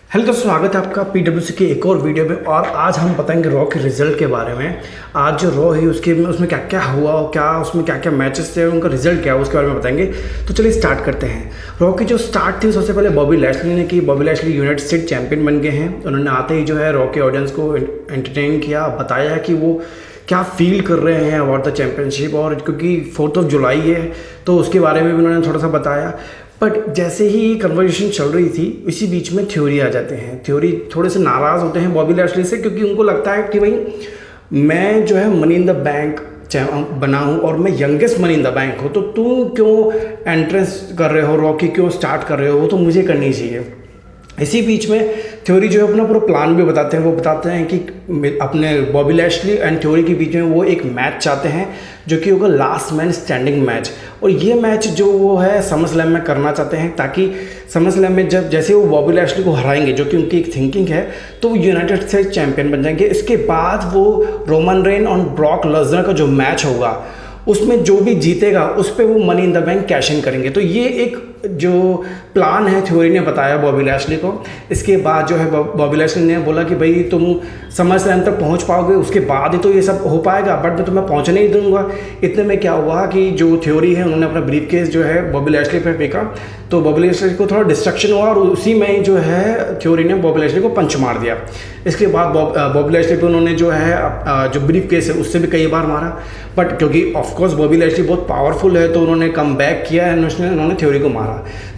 Hello दोस्तों, स्वागत है आपका PWC के एक और वीडियो में। और आज हम बताएंगे रॉ के रिजल्ट के बारे में। आज जो रॉ है उसमें क्या क्या हुआ और उसमें क्या क्या मैचेस थे, उनका रिजल्ट क्या है उसके बारे में बताएंगे। तो चलिए स्टार्ट करते हैं। रॉ की जो स्टार्ट थी सबसे पहले बॉबी लैशली ने की। Bobby Lashley United state champion बन गए हैं। उन्होंने आते ही जो है रॉ के ऑडियंस को एंटरटेन किया, बताया कि वो क्या फील कर रहे हैं अबाउट द चैम्पियनशिप। और क्योंकि 4 जुलाई है तो उसके बारे में भी उन्होंने थोड़ा सा बताया। बट जैसे ही कन्वर्सेशन चल रही थी इसी बीच में थ्योरी आ जाते हैं। थ्योरी थोड़े से नाराज़ होते हैं बॉबी लैशली से, क्योंकि उनको लगता है कि भाई मैं जो है मनी इन द बैंक बना हूँ और मैं youngest money in the bank हूँ, तो तुम क्यों एंट्रेंस कर रहे हो, रॉकी क्यों स्टार्ट कर रहे हो, वो तो मुझे करनी चाहिए। इसी बीच में थ्योरी जो है अपना पूरा प्लान भी बताते हैं। वो बताते हैं कि अपने बॉबी लैशली एंड थ्योरी के बीच में वो एक मैच चाहते हैं जो कि होगा लास्ट मैन स्टैंडिंग मैच। और ये मैच जो वो है समर स्लैम में करना चाहते हैं, ताकि समर स्लैम में जब जैसे वो बॉबी लैशली को हराएंगे, जो कि उनकी एक थिंकिंग है, तो वो यूनाइटेड स्टेट चैंपियन बन जाएंगे। इसके बाद वो रोमन रेन और ब्रॉक लेसनर का जो मैच होगा उसमें जो भी जीतेगा उस पर वो money in the bank cash in करेंगे। तो ये एक जो प्लान है थ्योरी ने बताया बॉबी लैशली को। इसके बाद जो है बॉबी लैशली ने बोला कि भाई तुम समर स्लैम तक पहुंच पाओगे, उसके बाद ही तो ये सब हो पाएगा, बट मैं तुम्हें पहुंचने नहीं दूंगा। इतने में क्या हुआ कि जो थ्योरी है उन्होंने अपना ब्रीफ केस जो है बॉबी लैशली पर फेंका, तो बॉबी लैशली को थोड़ा डिस्ट्रक्शन हुआ और उसी में जो है थ्योरी ने बॉबी लैशली को पंच मार दिया। इसके बाद बॉबी लैशली पे उन्होंने जो है जो ब्रीफ केस है उससे भी कई बार मारा, बट क्योंकि ऑफकोर्स बॉबी लैशली बहुत पावरफुल है तो उन्होंने कम बैक किया है, उन्होंने थ्योरी को मारा।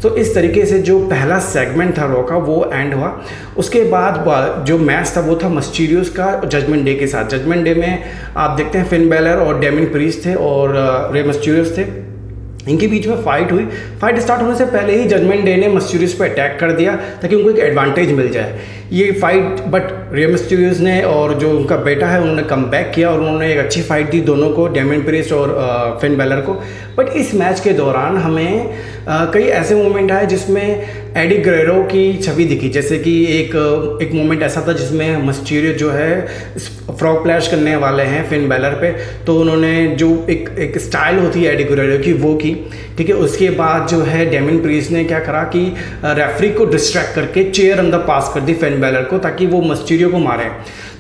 तो इस तरीके से जो पहला सेगमेंट था रॉ का वो एंड हुआ। उसके बाद जो मैच था वो था मिस्टीरियोस का जजमेंट डे के साथ। जजमेंट डे में आप देखते हैं फिन बैलर और डेमिन प्रीस्ट थे और रे मिस्टीरियोस थे। इनके बीच में फाइट हुई। फाइट स्टार्ट होने से पहले ही जजमेंट डे ने मिस्टीरियस पे अटैक कर दिया ताकि उनको एक एडवांटेज मिल जाए ये फाइट। बट रे मिस्टीरियस ने और जो उनका बेटा है उन्होंने कम बैक किया और उन्होंने एक अच्छी फाइट दी दोनों को, डेमिन प्रीस्ट और फिन बैलर को। बट इस मैच के दौरान हमें कई ऐसे मोमेंट आए जिसमें एडी गुerrero की छवि दिखी। जैसे कि एक मोमेंट ऐसा था जिसमें मिस्टीरियस जो है फ्रॉग स्प्लैश करने वाले हैं फिन बैलर पे, तो उन्होंने जो एक स्टाइल होती है एडी गुerrero की वो की, ठीक है। उसके बाद जो है डेमिन प्रीस्ट ने क्या करा कि रेफरी को डिस्ट्रैक्ट करके चेयर अंदर पास कर दी फिन बैलर को ताकि वो मिस्टीरियो को मारे।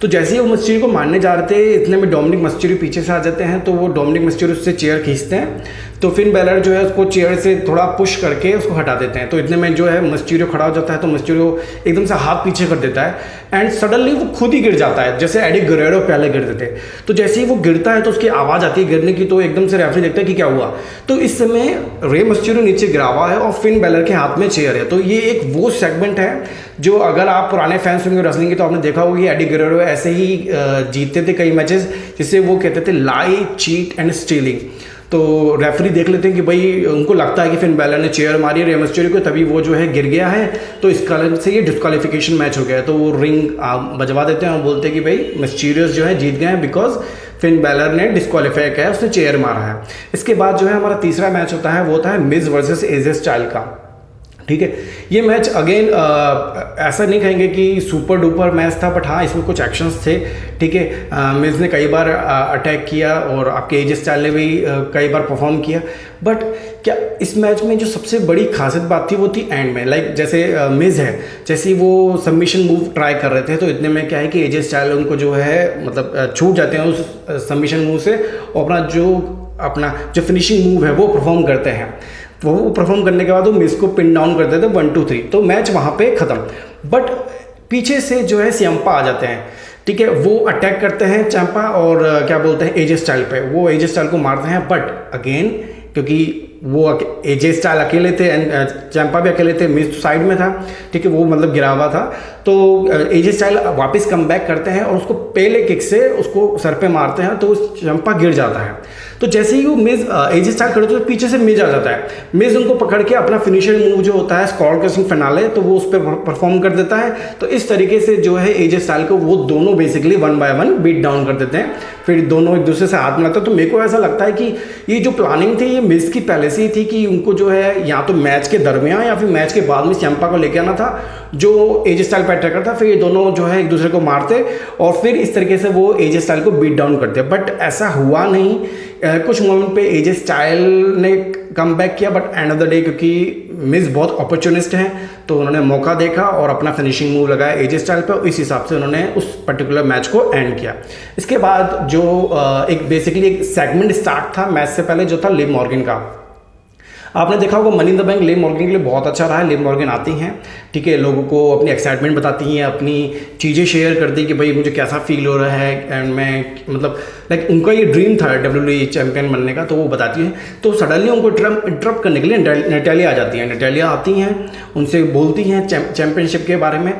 तो जैसे ही वो मिस्टीरियो को मारने जा रहे थे इतने में डोमिनिक मिस्टीरियो पीछे से आ जाते हैं, तो वो डोमिनिक मिस्टीरियो से चेयर खींचते हैं, तो फिन बैलर जो है उसको चेयर से थोड़ा पुश करके उसको हटा देते हैं। तो इतने में जो है मिस्टीरियो खड़ा हो जाता है, तो मिस्टीरियो एकदम से हाथ पीछे कर देता है एंड सडनली वो खुद ही गिर जाता है, जैसे एडी गुerrero पहले गिरते थे। तो जैसे ही वो गिरता है तो उसकी आवाज़ आती है गिरने की, तो एकदम से रेफरी देखता है कि क्या हुआ। तो इस समय रे मिस्टीरियो नीचे गिरा हुआ है और फिन बैलर के हाथ में चेयर है। तो ये एक वो सेगमेंट है जो अगर आप पुराने फैंस होंगे रेसलिंग के तो आपने देखा होगा कि एडी गुerrero ऐसे ही जीतते थे कई मैचेस, जिसे वो कहते थे लाई, चीट एंड स्टीलिंग। तो रेफरी देख लेते हैं कि भाई उनको लगता है कि फिन बैलर ने चेयर मारी रे मिस्टीरियो को, तभी वो जो है गिर गया है, तो इस कारण से ये डिस्क्वालिफिकेशन मैच हो गया है। तो वो रिंग बजवा देते हैं और बोलते हैं कि भाई मिस्टीरियस जो है जीत गए हैं बिकॉज फिन बैलर ने डिस्क्वालीफाई किया है, उसने चेयर मारा है। इसके बाद जो है हमारा तीसरा मैच होता है वो होता है मिज वर्सेस एजे स्टाइल का, ठीक है। ये मैच अगेन ऐसा नहीं कहेंगे कि सुपर डुपर मैच था, बट हाँ इसमें कुछ एक्शंस थे, ठीक है। मिज ने कई बार अटैक किया और आपके एजे स्टाइल ने भी कई बार परफॉर्म किया। बट क्या इस मैच में जो सबसे बड़ी खासियत बात थी वो थी एंड में, लाइक जैसे मिज है जैसे वो सबमिशन मूव ट्राई कर रहे थे, तो इतने में क्या है कि एजे स्टाइल उनको जो है मतलब छूट जाते हैं उस सबमिशन मूव से और अपना जो फिनिशिंग मूव है वो परफॉर्म करते हैं। वो परफॉर्म करने के बाद वो मिस को पिन डाउन कर देते 1 2 3, तो मैच वहाँ पे ख़त्म। बट पीछे से जो है सियम्पा आ जाते हैं, ठीक है। वो अटैक करते हैं चैम्पा और क्या बोलते हैं एजे स्टाइल पे, वो एजे स्टाइल को मारते हैं। बट अगेन क्योंकि वो एजे स्टाइल अकेले थे एंड चैम्पा भी अकेले थे, मिस साइड में था, ठीक है, वो मतलब गिरा हुआ था, तो एजे स्टाइल वापस कम बैक करते हैं और उसको पहले किक से उसको सर पे मारते हैं, तो चैम्पा गिर जाता है। तो जैसे ही वो मिज एजे स्टाइल खड़े होते हैं पीछे से मिज आ जाता है। मिज उनको पकड़ के अपना फिनिशर मूव जो होता है स्कॉल क्रशिंग फिनाले, तो वो उस पर परफॉर्म कर देता है। तो इस तरीके से जो है एजे स्टाइल को वो दोनों बेसिकली 1 by 1 बीट डाउन कर देते हैं। फिर दोनों एक दूसरे से हाथ मिलाते हैं। तो मेरे को ऐसा लगता है कि ये जो प्लानिंग थी ये मिज की पहले से ही थी कि उनको जो है या तो मैच के दरमियान या फिर मैच के बाद में सियम्पा को लेके आना था जो एजे स्टाइल पे अटैक करता, फिर ये दोनों जो है एक दूसरे को मारते और फिर इस तरीके से वो एजे स्टाइल को बीट डाउन करते। बट ऐसा हुआ नहीं, कुछ मोमेंट पे एजे स्टाइल ने कम बैक किया, but end of the day क्योंकि मिस बहुत अपॉर्चुनिस्ट हैं तो उन्होंने मौका देखा और अपना फिनिशिंग मूव लगाया एजे स्टाइल पे, और इस हिसाब से उन्होंने उस पर्टिकुलर मैच को एंड किया। इसके बाद जो एक बेसिकली एक सेगमेंट स्टार्ट था मैच से पहले, जो था लिव मॉर्गन का। आपने देखा होगा money in the bank Liv Morgan के लिए बहुत अच्छा रहा है। लिव मॉर्गन आती हैं, ठीक है, लोगों को अपनी एक्साइटमेंट बताती हैं, अपनी चीज़ें शेयर करती हैं कि भाई मुझे कैसा फील हो रहा है, एंड मैं मतलब लाइक उनका ये ड्रीम था WWE चैंपियन बनने का, तो वो बताती है। तो सडनली उनको इंटरप्ट करने के लिए नटालिया आ जाती हैं। नटालिया आती हैं, उनसे बोलती हैं चैंपियनशिप के बारे में,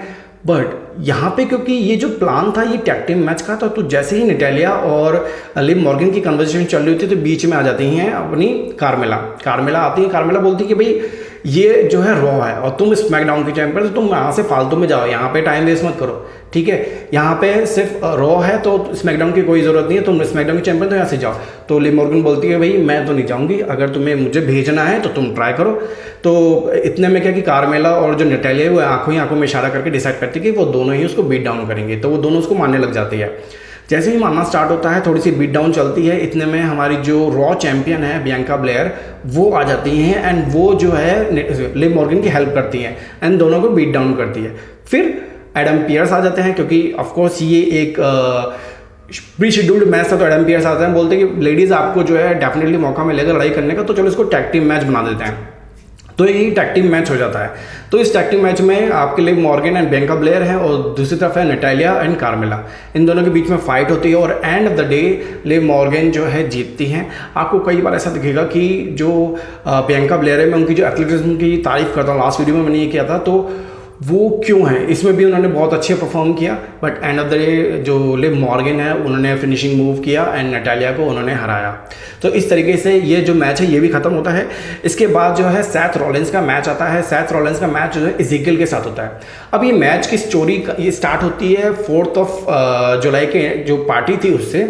बट यहाँ पे क्योंकि ये जो प्लान था ये टैग टीम मैच का था, तो जैसे ही नटालिया और लिव मॉर्गन की कन्वर्सेशन चल रही होती है तो बीच में आ जाती हैं अपनी कार्मेला आती है। कार्मेला बोलती है कि भाई ये जो है रॉ है और तुम स्मैकडाउन की चैंपियन, तो तुम यहाँ से फालतू में जाओ, यहाँ पे टाइम वेस्ट मत करो, ठीक है, यहाँ पे सिर्फ रॉ है तो स्मैकडाउन की कोई ज़रूरत नहीं है, तुम स्मैकडाउन की चैंपियन तो यहाँ से जाओ। तो लिव मॉर्गन बोलती है भाई मैं तो नहीं जाऊँगी, अगर तुम्हें मुझे भेजना है तो तुम ट्राई करो। तो इतने में क्या कि कार्मेला और जो नटालिया है वो आंखों ही आंखों में इशारा करके डिसाइड करती है कि वो दोनों ही उसको बीट डाउन करेंगे, तो वो दोनों उसको मारने लग जाती है। जैसे ही मारना स्टार्ट होता है थोड़ी सी बीट डाउन चलती है, इतने में हमारी जो रॉ चैंपियन है बियांका ब्लेयर वो आ जाती हैं, एंड वो जो है लिव मॉर्गन की हेल्प करती हैं एंड दोनों को बीट डाउन करती है। फिर एडम पियर्स आ जाते हैं, क्योंकि ऑफकोर्स ये एक प्री शेड्यूल्ड मैच था, तो एडम पियर्स आते हैं, बोलते हैं कि लेडीज़ आपको जो है डेफिनेटली मौका मिलेगा लड़ाई करने का, तो चलो इसको टैग टीम मैच बना देते हैं। तो यही टैग टीम मैच हो जाता है। तो इस टैग टीम मैच में आपके Liv Morgan and Bianca Blair हैं और दूसरी तरफ है नटालिया एंड कार्मेला। इन दोनों के बीच में फाइट होती है और end of the day Liv Morgan जो है जीतती हैं। आपको कई बार ऐसा दिखेगा कि जो बियांका ब्लेयर है, मैं उनकी जो एथलेटिज्म की तारीफ करता हूँ, लास्ट वीडियो में मैंने ये किया था, तो वो क्यों है, इसमें भी उन्होंने बहुत अच्छे परफॉर्म किया, but end of the day जो लिव मॉर्गन है उन्होंने फिनिशिंग मूव किया एंड नटालिया को उन्होंने हराया। तो इस तरीके से ये जो मैच है ये भी खत्म होता है। इसके बाद जो है सेथ रॉलिंस का मैच आता है। सेथ रॉलिंस का मैच जो है इज़ेकियल के साथ होता है। अब ये मैच की स्टोरी ये स्टार्ट होती है 4 जुलाई के जो पार्टी थी उससे,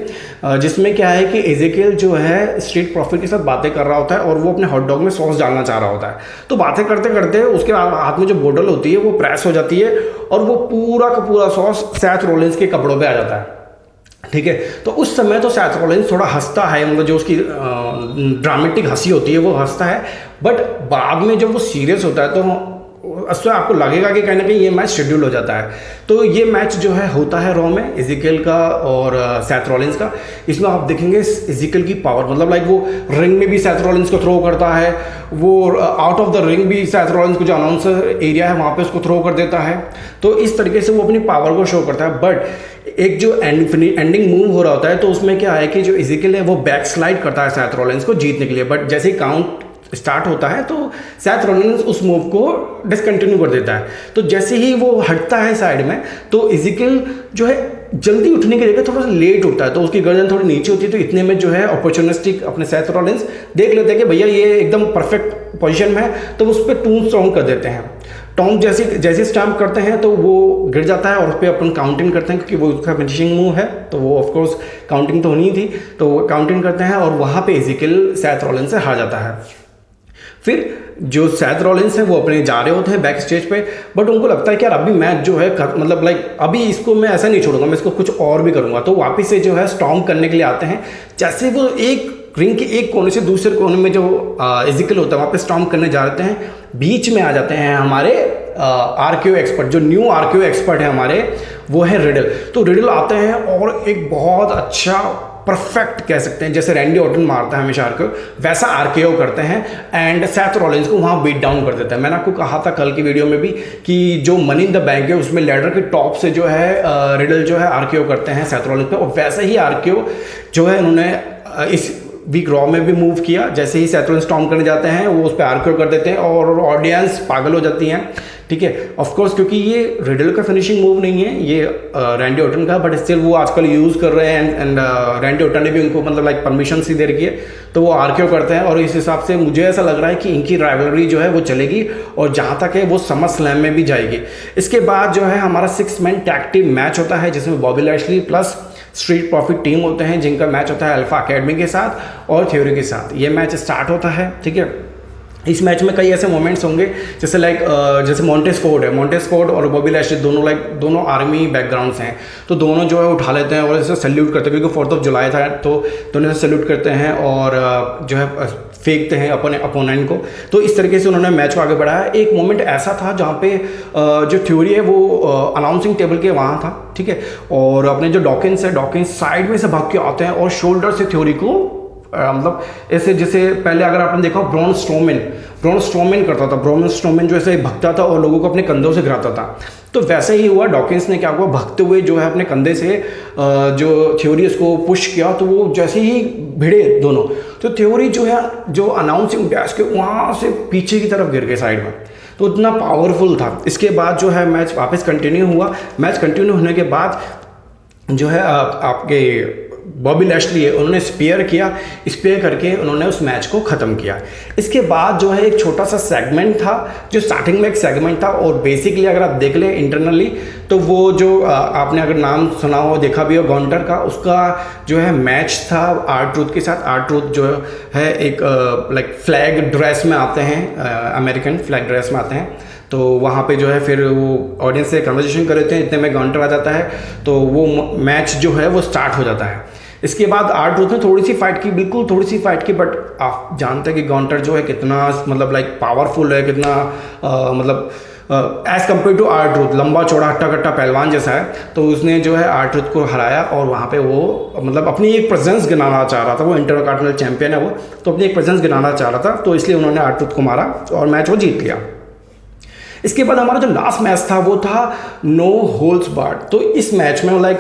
जिसमें क्या है कि इज़ेकियल जो है स्ट्रीट प्रॉफिट के साथ बातें कर रहा होता है और वो अपने हॉट डॉग में सॉस डालना चाह रहा होता है। तो बातें करते करते उसके हाथ में जो बोतल होती है वो प्रेस हो जाती है और वो पूरा का पूरा सॉस सेथ रॉलिंस के कपड़ों पे आ जाता है, ठीक है। तो उस समय तो सेथ रॉलिंस थोड़ा हंसता है, मतलब जो उसकी ड्रामेटिक हंसी होती है वो हंसता है, बट बाद में जब वो सीरियस होता है तो उससे आपको लगेगा कि कहीं ना कहीं ये मैच शेड्यूल हो जाता है। तो ये मैच जो है होता है रॉ में इज़ेकियल का और सेथ रॉलिंस का। इसमें आप देखेंगे इज़ेकियल की पावर, मतलब लाइक वो रिंग में भी सेथ रॉलिंस को थ्रो करता है, वो आउट ऑफ द रिंग भी सेथ रॉलिंस को जो अनाउंसर एरिया है वहाँ पे उसको थ्रो कर देता है। तो इस तरीके से वो अपनी पावर को शो करता है। बट एक जो एंडिंग मूव हो रहा होता है तो उसमें क्या है कि जो इज़ेकियल है वो बैक स्लाइड करता है सेथ रॉलिंस को जीतने के लिए, बट जैसे ही काउंट स्टार्ट होता है तो सेथ रॉलिंस उस मूव को डिसकंटिन्यू कर देता है। तो जैसे ही वो हटता है साइड में तो इज़ेकियल जो है जल्दी उठने की जगह थोड़ा सा लेट उठता है, तो उसकी गर्दन थोड़ी नीचे होती है। तो इतने में जो है अपॉर्चुनिस्टिक अपने सेथ रॉलिंस देख लेते हैं कि भैया ये एकदम परफेक्ट पोजीशन में है, तो उस पर टूम स्ट्रॉन्ग कर देते हैं। टॉन्ग जैसे स्टैम्प करते हैं तो वो गिर जाता है और उस पर अपन काउंटिंग करते हैं, क्योंकि वो उसका फिनिशिंग मूव है तो वो ऑफकोर्स काउंटिंग तो होनी थी, तो वो काउंटिंग करते हैं और वहाँ पे इज़ेकियल सेथ रॉलिंस से हार जाता है। फिर जो सेथ रॉलिंस है वो अपने जा रहे होते हैं बैक स्टेज पे, बट उनको लगता है कि यार अभी मैच जो है मतलब लाइक अभी इसको मैं ऐसा नहीं छोड़ूंगा, मैं इसको कुछ और भी करूंगा। तो वापस से जो है स्टॉर्म करने के लिए आते हैं। जैसे वो एक रिंग के एक कोने से दूसरे कोने में जो इज़ेकियल होता है वहाँ पे स्टॉर्म करने जा रहे हैं, बीच में आ जाते हैं हमारे आरकेओ एक्सपर्ट, जो न्यू आरकेओ एक्सपर्ट है हमारे, वो है रिडल। तो रिडल आते हैं और एक बहुत अच्छा परफेक्ट कह सकते हैं, जैसे रैंडी ऑर्टन मारता है हमेशा आरकेओ, वैसा आरकेओ करते हैं एंड सेथ रॉलिंस को वहाँ बीट डाउन कर देता है। मैंने आपको कहा था कल की वीडियो में भी कि जो मनी इन द बैंक है उसमें लैडर के टॉप से जो है रिडल जो है आरकेओ करते हैं सेथ रॉलिंस पे, और वैसे ही आरकेओ जो है उन्होंने इस वीक रॉ में भी मूव किया। जैसे ही सेथ रॉलिंस स्टॉर्म करने जाते हैं वो उस पर आरकेओ कर देते हैं और ऑडियंस पागल हो जाती हैं, ठीक है। ऑफकोर्स क्योंकि ये रिडल का फिनिशिंग मूव नहीं है, ये रैंडी ऑर्टन का, बट स्टिल वो आजकल यूज़ कर रहे हैं एंड रैंडी ऑर्टन ने भी उनको मतलब लाइक परमिशन सी दे रखी है, तो वो आरकेओ करते हैं। और इस हिसाब से मुझे ऐसा लग रहा है कि इनकी राइवलरी जो है वो चलेगी और जहाँ तक है वो समर स्लैम में भी जाएगी। इसके बाद जो है हमारा 6 मैन टैग टीम मैच होता है, जिसमें Bobby Lashley plus street profit team होते हैं, जिनका मैच होता है अल्फा अकेडमी के साथ और थ्योरी के साथ। ये मैच स्टार्ट होता है, ठीक है। इस मैच में कई ऐसे मोमेंट्स होंगे जैसे जैसे मॉन्टेस फोर्ड और बॉबी लैशली दोनों आर्मी बैकग्राउंड से हैं, तो दोनों जो है उठा लेते हैं और इसे सैल्यूट करते हैं, क्योंकि 4 जुलाई था तो दोनों से सैल्यूट करते हैं और जो है फेंकते हैं अपने अपोनेंट को। तो इस तरीके से उन्होंने मैच को आगे बढ़ाया। एक मोमेंट ऐसा था जहाँ पे जो थ्योरी है वो अनाउंसिंग टेबल के वहाँ था, ठीक है, और अपने जो डॉकिंस साइड में से भाग के आते हैं और शोल्डर से थ्योरी को मतलब ऐसे, जैसे पहले अगर आपने देखा ब्रॉन स्ट्रोमैन करता था, ब्रॉन स्ट्रोमैन जो ऐसे भगता था और लोगों को अपने कंधों से गिराता था, तो वैसे ही हुआ। डॉकिंस ने क्या हुआ, भगते हुए जो है अपने कंधे से जो थ्योरी उसको पुश किया, तो वो जैसे ही भिड़े दोनों, तो थ्योरी जो है जो अनाउंसिंग डेस्क के वहाँ से पीछे की तरफ गिर गए साइड में, तो इतना पावरफुल था। इसके बाद जो है मैच वापस कंटिन्यू हुआ। मैच कंटिन्यू होने के बाद जो है आपके बॉबी लैशली है, उन्होंने स्पेयर करके उन्होंने उस मैच को ख़त्म किया। इसके बाद जो है एक छोटा सा सेगमेंट था, जो स्टार्टिंग में एक सेगमेंट था, और बेसिकली अगर आप देख लें इंटरनली तो वो जो आपने अगर नाम सुना हो, देखा भी हो, गॉन्टर का, उसका जो है मैच था आर-ट्रूथ के साथ। आर-ट्रूथ जो है एक फ्लैग ड्रेस में आते हैं, अमेरिकन फ्लैग ड्रेस में आते हैं, तो वहाँ पे जो है फिर वो ऑडियंस से कन्वर्सेशन कर रहे थे, इतने में गॉन्टर आ जाता है, तो वो मैच जो है वो स्टार्ट हो जाता है। इसके बाद आर-ट्रूथ ने थोड़ी सी फाइट की, बिल्कुल थोड़ी सी फाइट की, बट आप जानते हैं कि गॉन्टर जो है कितना मतलब पावरफुल है, कितना एज कम्पेयर टू आर-ट्रूथ, लंबा चौड़ा हट्टा कट्टा पहलवान जैसा है, तो उसने जो है आर-ट्रूथ को हराया और वहाँ पे वो मतलब अपनी एक प्रेजेंस गिनाना चाह रहा था। वो इंटरकॉन्टिनेंटल चैंपियन है वो, तो अपनी एक प्रेजेंस गिनाना चाह रहा था, तो इसलिए उन्होंने आर-ट्रूथ को मारा और मैच वो जीत लिया। इसके बाद हमारा जो लास्ट मैच था वो था नो होल्ड्स बार्ड। तो इस मैच में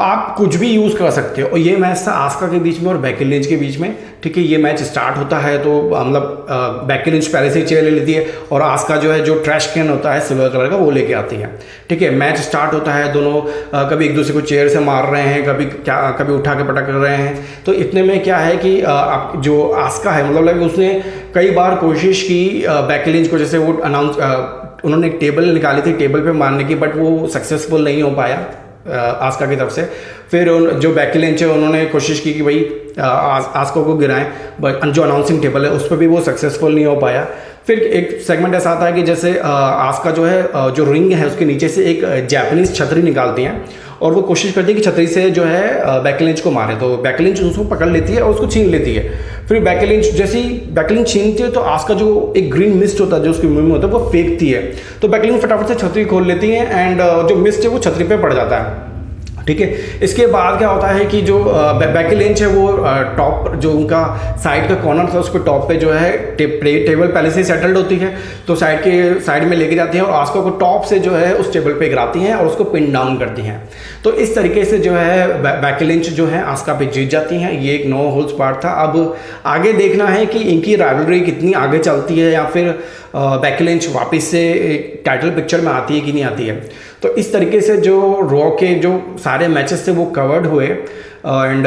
आप कुछ भी यूज़ कर सकते हो, और ये मैच था आस्का के बीच में और बेकी लिंच के बीच में, ठीक है। ये मैच स्टार्ट होता है तो मतलब बेकी लिंच पहले से ही चेयर ले लेती है और आस्का जो है जो ट्रैश कैन होता है सिल्वर कलर का वो लेके आती है, ठीक है। मैच स्टार्ट होता है, दोनों कभी एक दूसरे को चेयर से मार रहे हैं, कभी उठा के पटक रहे हैं। तो इतने में क्या है कि आप जो आस्का है मतलब उसने कई बार कोशिश की बेकी लिंच को, जैसे वो उन्होंने एक टेबल निकाली थी टेबल पे मारने की, बट वो सक्सेसफुल नहीं हो पाया आस्का की तरफ से। फिर जो बेकी लिंच है उन्होंने कोशिश की कि भाई आस्का को गिराएं, बट जो अनाउंसिंग टेबल है उस पर भी वो सक्सेसफुल नहीं हो पाया। फिर एक सेगमेंट ऐसा आता है कि जैसे आस्का जो है जो रिंग है उसके नीचे से एक जापानीज छतरी निकालती हैं और वो कोशिश करती है कि छतरी से जो है बेकी लिंच को मारे, तो बेकी लिंच उसको पकड़ लेती है और उसको छीन लेती है। फिर बेकी लिंच जैसे ही बेकी लिंच छीनती है तो आस्का जो एक ग्रीन मिस्ट होता है जो उसके मुंह में होता है वो फेंकती है, तो बेकी लिंच फटाफट से छतरी खोल लेती है एंड जो मिस्ट है वो छतरी पे पड़ जाता है, ठीक है। इसके बाद क्या होता है कि जो बेकी लिंच है वो टॉप जो उनका साइड का कॉर्नर था उसको टॉप पे जो है टेबल पहले से ही सेटल्ड होती है, तो साइड में लेके जाती है और आस्का को टॉप से जो है उस टेबल पे गिराती हैं और उसको पिन डाउन करती हैं। तो इस तरीके से जो है बेकी लिंच जो है आस्का पे जीत जाती हैं। ये एक नो होल्ड्स बार्ड था। अब आगे देखना है कि इनकी राइवलरी कितनी आगे चलती है या फिर बेकी लिंच वापस से टाइटल पिक्चर में आती है कि नहीं आती है। तो इस तरीके से जो रॉ के जो सारे मैचेस थे वो कवर्ड हुए एंड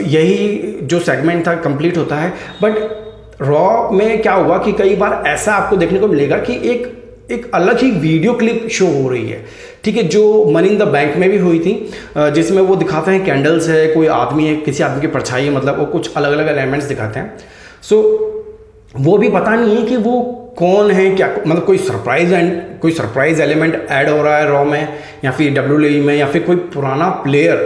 यही जो सेगमेंट था कंप्लीट होता है। बट रॉ में क्या हुआ कि कई बार ऐसा आपको देखने को मिलेगा कि एक अलग ही वीडियो क्लिप शो हो रही है, ठीक है, जो मनी इन द बैंक में भी हुई थी, जिसमें वो दिखाते हैं कैंडल्स है, कोई आदमी है, किसी आदमी की परछाई है, मतलब वो कुछ अलग अलग एलिमेंट्स दिखाते हैं। सो वो भी पता नहीं है कि वो कौन है, क्या मतलब कोई सरप्राइज एलिमेंट ऐड हो रहा है रॉ में या फिर WWE में, या फिर कोई पुराना प्लेयर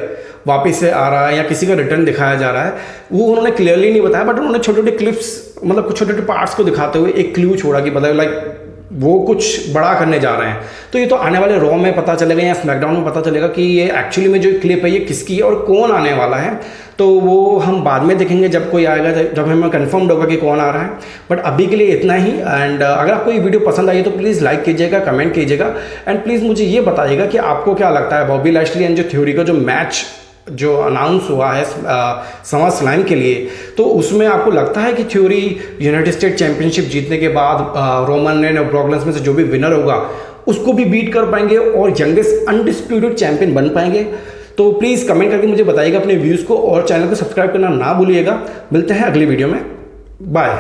वापस से आ रहा है या किसी का रिटर्न दिखाया जा रहा है, वो उन्होंने क्लियरली नहीं बताया। बट उन्होंने छोटे छोटे क्लिप्स मतलब कुछ छोटे छोटे पार्ट्स को दिखाते हुए एक क्लू छोड़ा कि मतलब वो कुछ बड़ा करने जा रहे हैं। तो ये तो आने वाले रॉ में पता चलेगा या स्मैकडाउन में पता चलेगा कि ये एक्चुअली में जो क्लिप है ये किसकी है और कौन आने वाला है। तो वो हम बाद में देखेंगे जब कोई आएगा, जब हमें कंफर्म्ड होगा कि कौन आ रहा है। बट अभी के लिए इतना ही। एंड अगर आपको ये वीडियो पसंद आई तो प्लीज़ लाइक कीजिएगा, कमेंट कीजिएगा एंड प्लीज़ मुझे ये बताइएगा कि आपको क्या लगता है बॉबी लैशली एंड जो थ्योरी का जो मैच जो अनाउंस हुआ है समर स्लैम के लिए, तो उसमें आपको लगता है कि थ्योरी यूनाइटेड स्टेट चैंपियनशिप जीतने के बाद रोमन रेन और ब्रॉक लेसनर में से जो भी विनर होगा उसको भी बीट कर पाएंगे और यंगेस्ट अनडिस्प्यूटेड चैंपियन बन पाएंगे? तो प्लीज़ कमेंट करके मुझे बताइएगा अपने व्यूज़ को और चैनल को सब्सक्राइब करना ना भूलिएगा। मिलते हैं अगली वीडियो में, बाय।